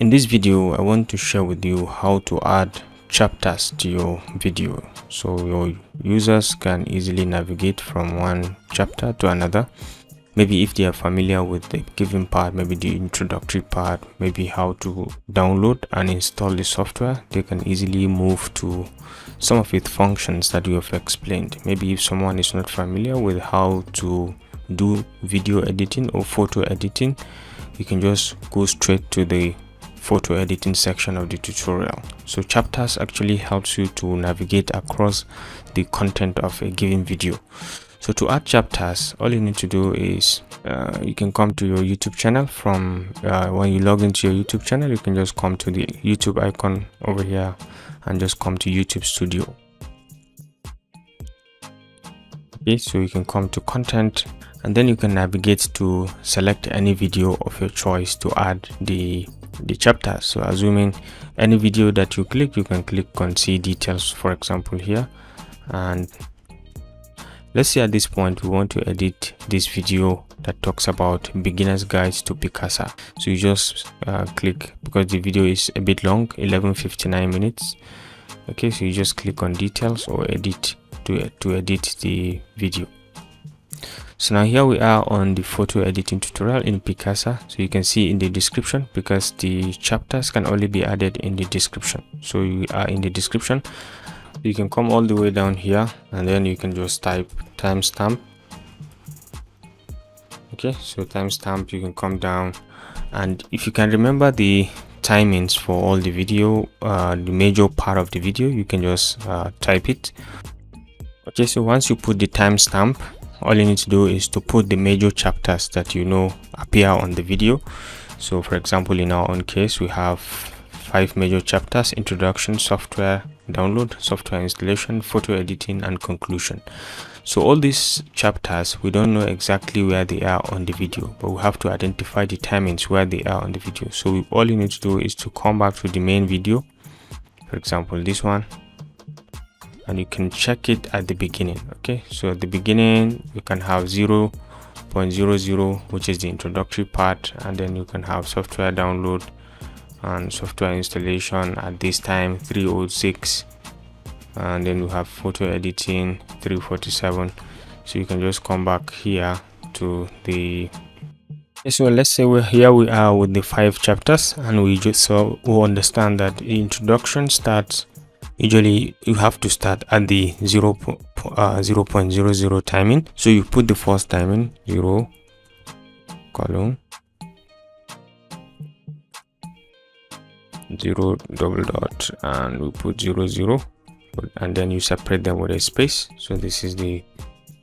In this video, I want to share with you how to add chapters to your video so your users can easily navigate from one chapter to another. Maybe if they are familiar with the given part, maybe the introductory part, maybe how to download and install the software, they can easily move to some of its functions that we have explained. Maybe if someone is not familiar with how to do video editing or photo editing, you can just go straight to the photo editing section of the tutorial. So chapters actually helps you to navigate across the content of a given video. So to add chapters, all you need to do is you can come to your YouTube channel. From when you log into your YouTube channel, you can just come to the YouTube icon over here and just come to YouTube Studio. Okay, so you can come to content and then you can navigate to select any video of your choice to add the chapters. So assuming any video that you click, you can click on see details, for example here, and let's say at this point we want to edit this video that talks about beginner's guides to Picasa. So you just click, because the video is a bit long, 11:59 minutes. Okay, so you just click on details or edit to edit the video. So now here we are on the photo editing tutorial in Picasa. So you can see in the description, because the chapters can only be added in the description. So you are in the description, you can come all the way down here and then you can just type timestamp. Okay, so timestamp, you can come down, and if you can remember the timings for all the video, the major part of the video, you can just type it. Okay, so once you put the timestamp, all you need to do is to put the major chapters that you know appear on the video. So for example, in our own case, we have 5 major chapters: introduction, software download, software installation, photo editing, and conclusion. So all these chapters, we don't know exactly where they are on the video, but we have to identify the timings where they are on the video. So all you need to do is to come back to the main video, for example this one, and you can check it at the beginning. Okay, so at the beginning you can have 0.00, which is the introductory part, and then you can have software download and software installation at this time 3:06, and then we have photo editing 3:47. So you can just come back here to the so let's say we are with the 5 chapters, and we understand that the introduction starts, usually you have to start at the 0.00 timing. So you put the first timing 0 column 0 double dot, and we put 00, and then you separate them with a space. So this is the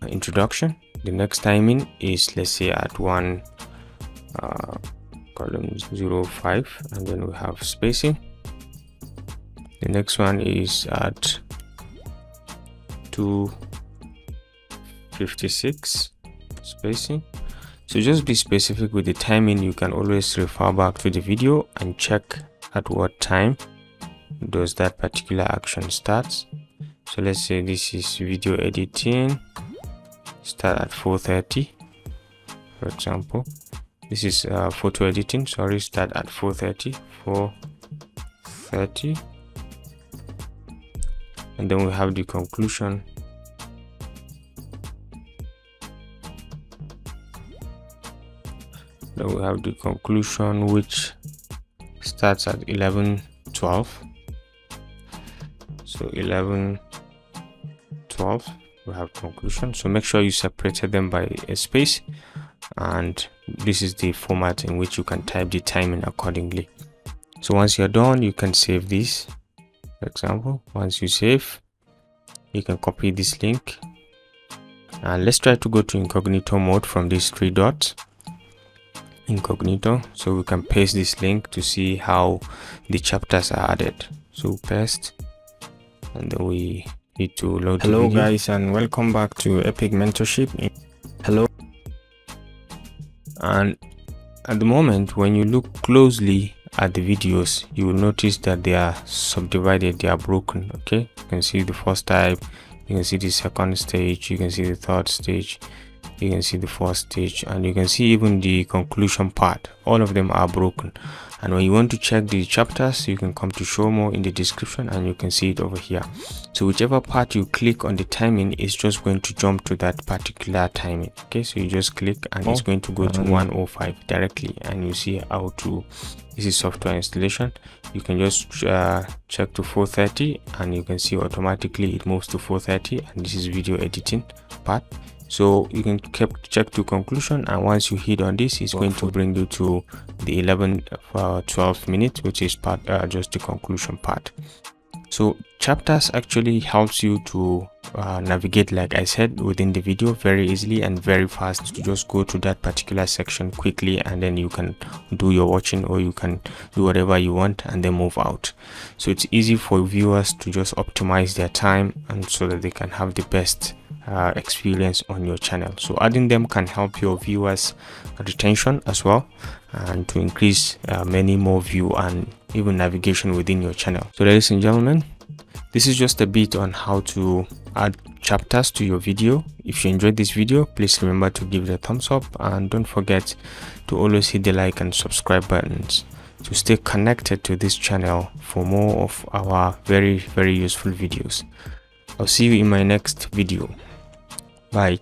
introduction. The next timing is, let's say, at 1 column 05, and then we have spacing. The next one is at 2:56 spacing. So just be specific with the timing. You can always refer back to the video and check at what time does that particular action starts. So let's say this is video editing, start at 4:30, for example. This is photo editing, sorry, start at 4:30, and then we have the conclusion. Then we have the conclusion, which starts at 11:12. So 11:12 we have conclusion. So make sure you separated them by a space, and this is the format in which you can type the timing accordingly. So once you're done, you can save this. For example, once you save, you can copy this link, and let's try to go to incognito mode from these 3 dots. Incognito, so we can paste this link to see how the chapters are added. So paste, and then we need to load. Hello guys, and welcome back to Epic Mentorship. Hello. And at the moment, when you look closely at the videos, you will notice that they are subdivided, they are broken. Okay, you can see the first type, you can see the second stage, you can see the third stage, You can see the first stage, and you can see even the conclusion part. All of them are broken. And when you want to check the chapters, you can come to show more in the description, and you can see it over here. So whichever part you click on the timing is just going to jump to that particular timing. Okay, so you just click and it's going to go to 105 directly, and you see how to, this is software installation. You can just check to 430, and you can see automatically it moves to 430, and this is video editing part. So you can check to conclusion, and once you hit on this, it's going to bring you to the 12 minutes, which is part just the conclusion part. So chapters actually helps you to navigate, like I said, within the video very easily and very fast, to just go to that particular section quickly, and then you can do your watching, or you can do whatever you want and then move out. So it's easy for viewers to just optimize their time, and so that they can have the best experience on your channel. So adding them can help your viewers retention as well, and to increase many more view and even navigation within your channel. So ladies and gentlemen, this is just a bit on how to add chapters to your video. If you enjoyed this video, please remember to give it a thumbs up, and don't forget to always hit the like and subscribe buttons to stay connected to this channel for more of our very useful videos. I'll see you in my next video. Bye.